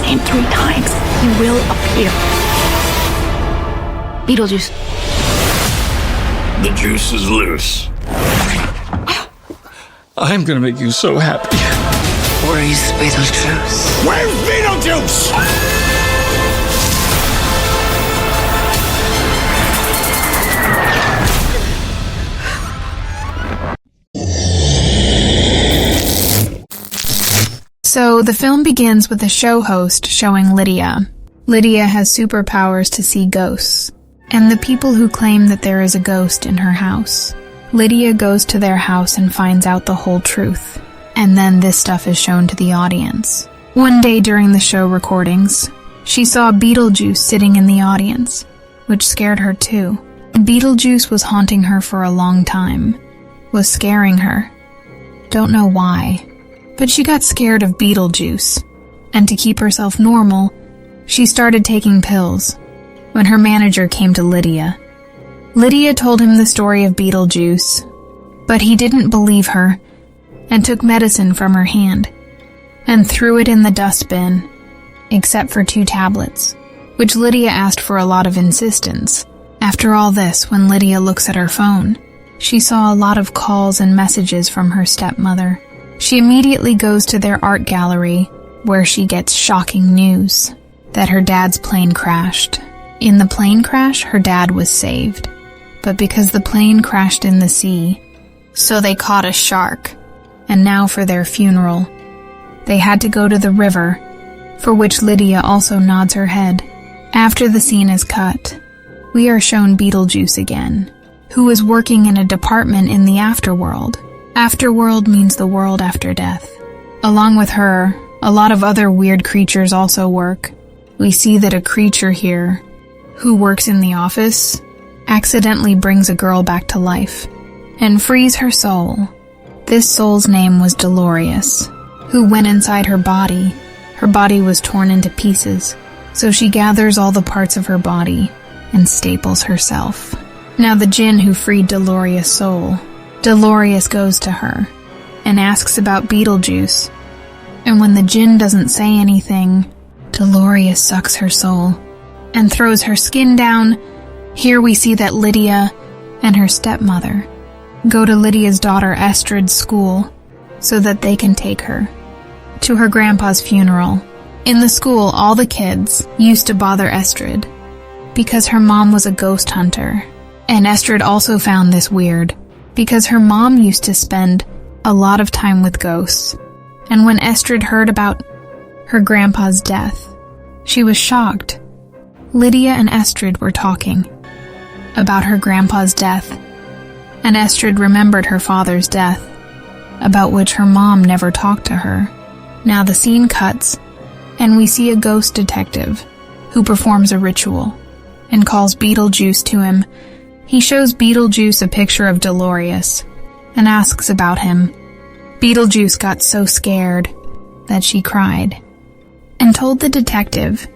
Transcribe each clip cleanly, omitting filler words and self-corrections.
name 3 times, he will appear. Beetlejuice. The juice is loose. I'm gonna make you so happy. Where's Beetlejuice? Where's Beetlejuice? So the film begins with a show host showing Lydia. Lydia has superpowers to see ghosts, and the people who claim that there is a ghost in her house. Lydia goes to their house and finds out the whole truth, and then this stuff is shown to the audience. One day during the show recordings, she saw Beetlejuice sitting in the audience, which scared her too. Beetlejuice was haunting her for a long time, was scaring her. Don't know why. But she got scared of Beetlejuice, and to keep herself normal, she started taking pills when her manager came to Lydia. Lydia told him the story of Beetlejuice, but he didn't believe her and took medicine from her hand and threw it in the dustbin, except for 2 tablets, which Lydia asked for a lot of insistence. After all this, when Lydia looks at her phone, she saw a lot of calls and messages from her stepmother. She immediately goes to their art gallery, where she gets shocking news that her dad's plane crashed. In the plane crash, her dad was saved, but because the plane crashed in the sea, so they caught a shark, and now for their funeral, they had to go to the river, for which Lydia also nods her head. After the scene is cut, we are shown Beetlejuice again, who is working in a department in the afterworld. Afterworld means the world after death. Along with her, a lot of other weird creatures also work. We see that a creature here, who works in the office, accidentally brings a girl back to life and frees her soul. This soul's name was Dolores, who went inside her body. Her body was torn into pieces, so she gathers all the parts of her body and staples herself. Now the djinn who freed Dolores' soul, Dolores goes to her and asks about Beetlejuice, and when the djinn doesn't say anything, Dolores sucks her soul and throws her skin down. Here we see that Lydia and her stepmother go to Lydia's daughter Astrid's school so that they can take her to her grandpa's funeral. In the school, all the kids used to bother Astrid because her mom was a ghost hunter, and Astrid also found this weird because her mom used to spend a lot of time with ghosts, and when Astrid heard about her grandpa's death, she was shocked. Lydia and Astrid were talking about her grandpa's death, and Astrid remembered her father's death, about which her mom never talked to her. Now the scene cuts, and we see a ghost detective who performs a ritual and calls Beetlejuice to him. He shows Beetlejuice a picture of Dolores and asks about him. Beetlejuice got so scared that she cried and told the detective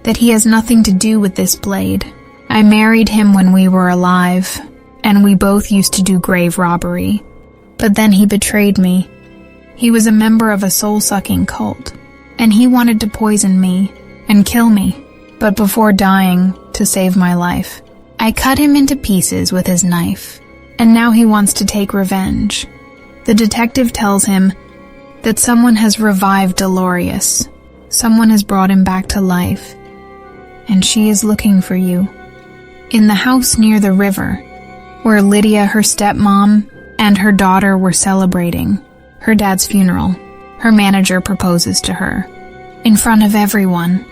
that he has nothing to do with this blade. I married him when we were alive, and we both used to do grave robbery. But then he betrayed me. He was a member of a soul-sucking cult, and he wanted to poison me and kill me. But before dying, to save my life, I cut him into pieces with his knife, and now he wants to take revenge. The detective tells him that someone has revived Dolores. Someone has brought him back to life, and she is looking for you. In the house near the river, where Lydia, her stepmom, and her daughter were celebrating her dad's funeral, her manager proposes to her. In front of everyone,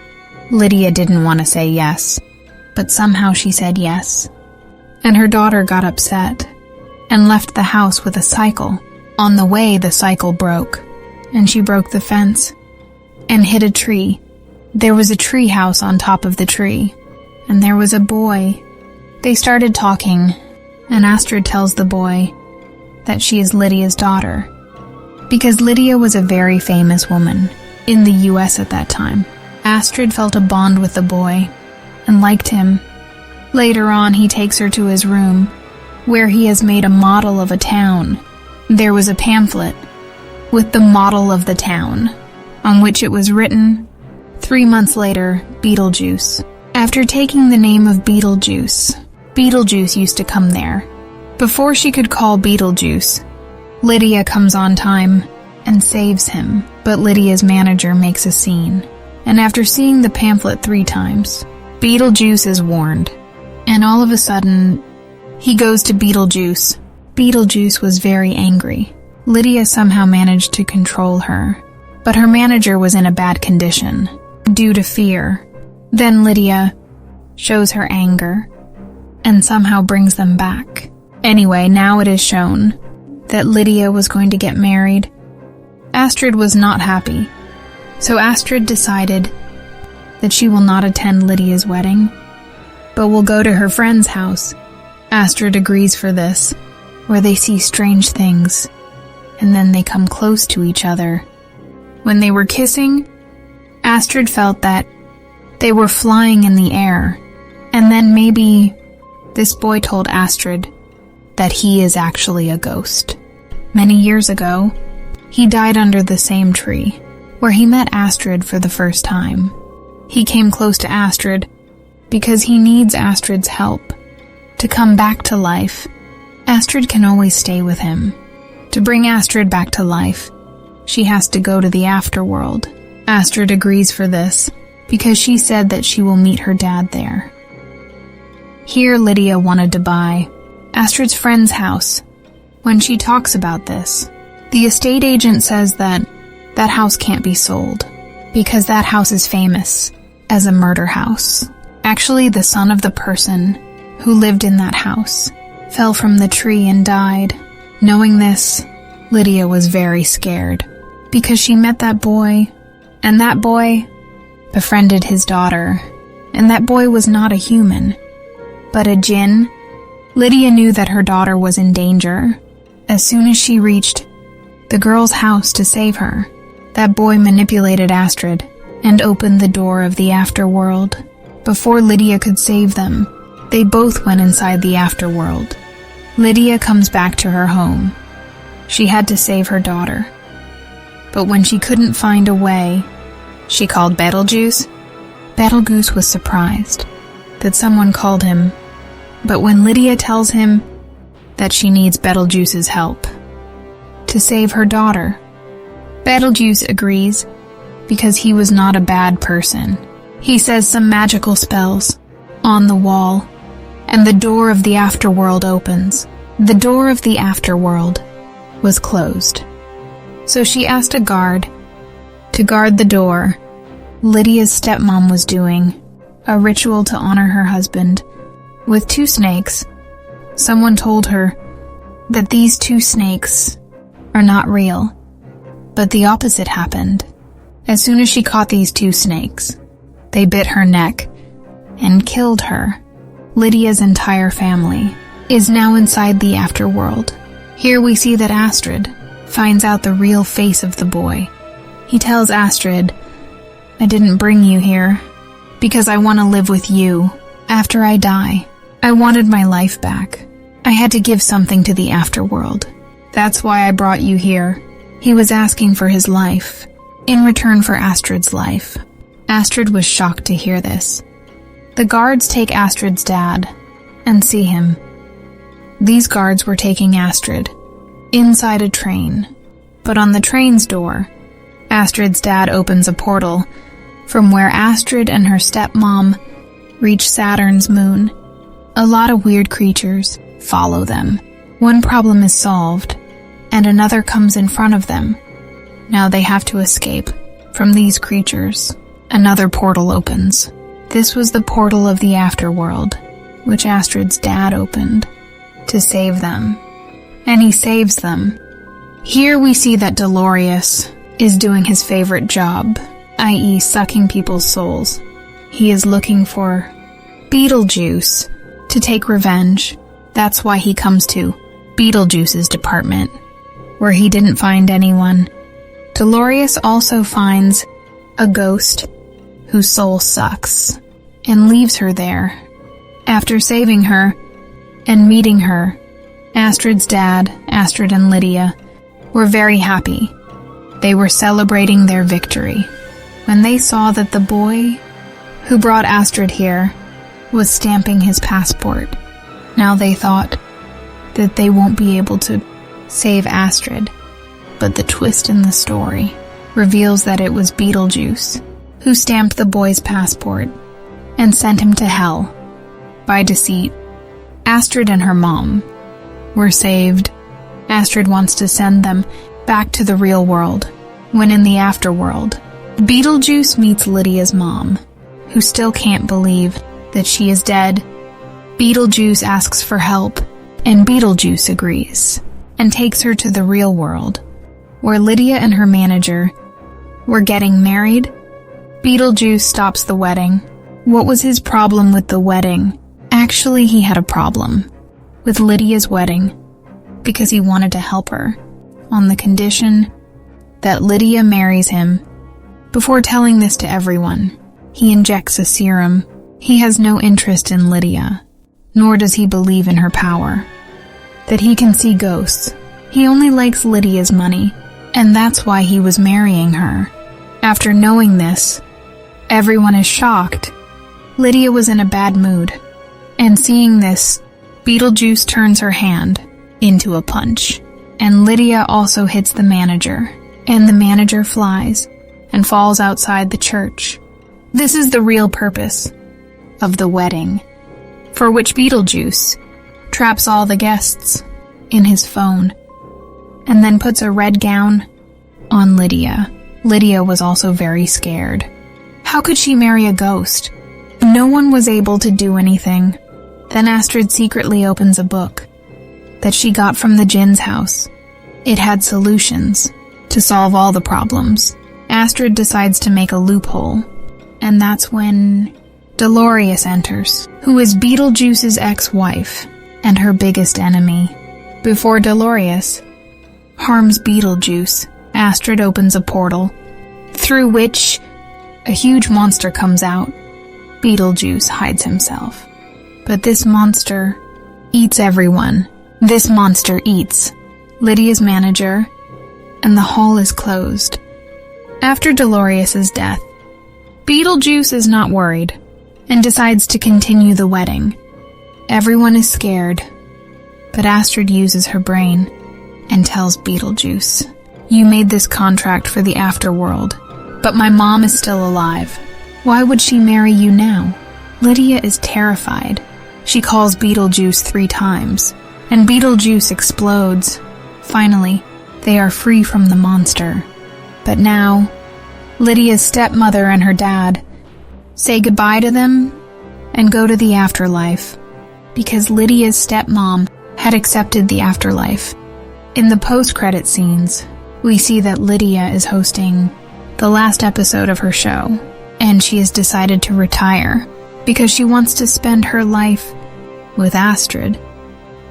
Lydia didn't want to say yes, but somehow she said yes. And her daughter got upset and left the house with a cycle. On the way, the cycle broke, and she broke the fence and hit a tree. There was a tree house on top of the tree, and there was a boy. They started talking, and Astrid tells the boy that she is Lydia's daughter, because Lydia was a very famous woman in the US at that time. Astrid felt a bond with the boy and liked him. Later on, he takes her to his room, where he has made a model of a town. There was a pamphlet with the model of the town, on which it was written, 3 months later, Beetlejuice. After taking the name of Beetlejuice, Beetlejuice used to come there. Before she could call Beetlejuice, Lydia comes on time and saves him, but Lydia's manager makes a scene. And after seeing the pamphlet 3 times, Beetlejuice is warned. And all of a sudden, he goes to Beetlejuice. Beetlejuice was very angry. Lydia somehow managed to control her, but her manager was in a bad condition, due to fear. Then Lydia shows her anger, and somehow brings them back. Anyway, now it is shown that Lydia was going to get married. Astrid was not happy, so Astrid decided that she will not attend Lydia's wedding, but will go to her friend's house. Astrid agrees for this, where they see strange things, and then they come close to each other. When they were kissing, Astrid felt that they were flying in the air, and then maybe this boy told Astrid that he is actually a ghost. Many years ago, he died under the same tree, where he met Astrid for the first time. He came close to Astrid because he needs Astrid's help to come back to life. Astrid can always stay with him. To bring Astrid back to life, she has to go to the afterworld. Astrid agrees for this because she said that she will meet her dad there. Here Lydia wanted to buy Astrid's friend's house. When she talks about this, the estate agent says that that house can't be sold because that house is famous as a murder house. Actually, the son of the person who lived in that house fell from the tree and died. Knowing this, Lydia was very scared because she met that boy, and that boy befriended his daughter, and that boy was not a human, but a djinn. Lydia knew that her daughter was in danger. As soon as she reached the girl's house to save her, that boy manipulated Astrid and opened the door of the afterworld. Before Lydia could save them, they both went inside the afterworld. Lydia comes back to her home. She had to save her daughter. But when she couldn't find a way, she called Betelgeuse. Betelgeuse was surprised that someone called him, but when Lydia tells him that she needs Betelgeuse's help to save her daughter, Betelgeuse agrees because he was not a bad person. He says some magical spells on the wall, and the door of the afterworld opens. The door of the afterworld was closed, so she asked a guard to guard the door. Lydia's stepmom was doing a ritual to honor her husband with 2 snakes. Someone told her that these 2 snakes are not real, but the opposite happened. As soon as she caught these 2 snakes, they bit her neck and killed her. Lydia's entire family is now inside the afterworld. Here we see that Astrid finds out the real face of the boy. He tells Astrid, "I didn't bring you here because I want to live with you after I die. I wanted my life back. I had to give something to the afterworld. That's why I brought you here." He was asking for his life in return for Astrid's life. Astrid was shocked to hear this. The guards take Astrid's dad and see him. These guards were taking Astrid inside a train, but on the train's door, Astrid's dad opens a portal from where Astrid and her stepmom reach Saturn's moon. A lot of weird creatures follow them. One problem is solved, and another comes in front of them. Now they have to escape from these creatures. Another portal opens. This was the portal of the afterworld, which Astrid's dad opened to save them. And he saves them. Here we see that Dolores is doing his favorite job, i.e. sucking people's souls. He is looking for Beetlejuice to take revenge. That's why he comes to Beetlejuice's department, where he didn't find anyone. Dolores also finds a ghost whose soul sucks and leaves her there. After saving her and meeting her, Astrid's dad, Astrid and Lydia, were very happy. They were celebrating their victory. when they saw that the boy who brought Astrid here was stamping his passport. Now they thought that they won't be able to save Astrid, but the twist in the story reveals that it was Beetlejuice who stamped the boy's passport and sent him to hell by deceit. Astrid and her mom were saved. Astrid wants to send them back to the real world, when in the afterworld, Beetlejuice meets Lydia's mom, who still can't believe that she is dead. Beetlejuice asks for help, and Beetlejuice agrees, and takes her to the real world, where Lydia and her manager were getting married. Beetlejuice stops the wedding. What was his problem with the wedding? Actually, he had a problem with Lydia's wedding because he wanted to help her on the condition that Lydia marries him. Before telling this to everyone, he injects a serum. He has no interest in Lydia, nor does he believe in her power, that he can see ghosts. He only likes Lydia's money, and that's why he was marrying her. After knowing this, everyone is shocked. Lydia was in a bad mood, and seeing this, Beetlejuice turns her hand into a punch, and Lydia also hits the manager, and the manager flies and falls outside the church. This is the real purpose of the wedding, for which Beetlejuice traps all the guests in his phone, and then puts a red gown on Lydia. Lydia was also very scared. How could she marry a ghost? No one was able to do anything. Then Astrid secretly opens a book that she got from the Djinn's house. It had solutions to solve all the problems. Astrid decides to make a loophole, and that's when Dolores enters, who is Beetlejuice's ex-wife and her biggest enemy. Before Dolores harms Beetlejuice, Astrid opens a portal, through which a huge monster comes out. Beetlejuice hides himself. But this monster eats everyone. This monster eats Lydia's manager, and the hall is closed. After Dolores' death, Beetlejuice is not worried and decides to continue the wedding. Everyone is scared, but Astrid uses her brain and tells Beetlejuice, "You made this contract for the afterworld, but my mom is still alive. Why would she marry you now?" Lydia is terrified. She calls Beetlejuice 3 times, and Beetlejuice explodes. Finally, they are free from the monster. But now, Lydia's stepmother and her dad say goodbye to them and go to the afterlife, because Lydia's stepmom had accepted the afterlife. In the post-credit scenes, we see that Lydia is hosting the last episode of her show, and she has decided to retire because she wants to spend her life with Astrid.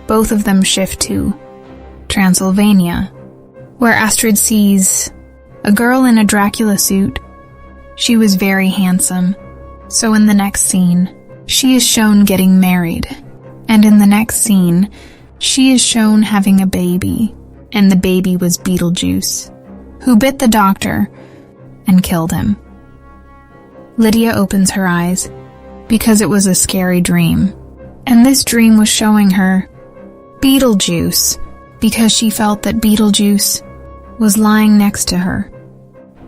Both of them shift to Transylvania, where Astrid sees a girl in a Dracula suit. She was very handsome, so in the next scene, she is shown getting married, and in the next scene, she is shown having a baby, and the baby was Beetlejuice, who bit the doctor and killed him. Lydia opens her eyes because it was a scary dream, and this dream was showing her Beetlejuice because she felt that Beetlejuice was lying next to her.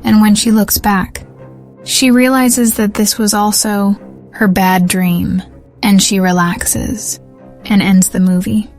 And when she looks back, she realizes that this was also her bad dream, and she relaxes and ends the movie.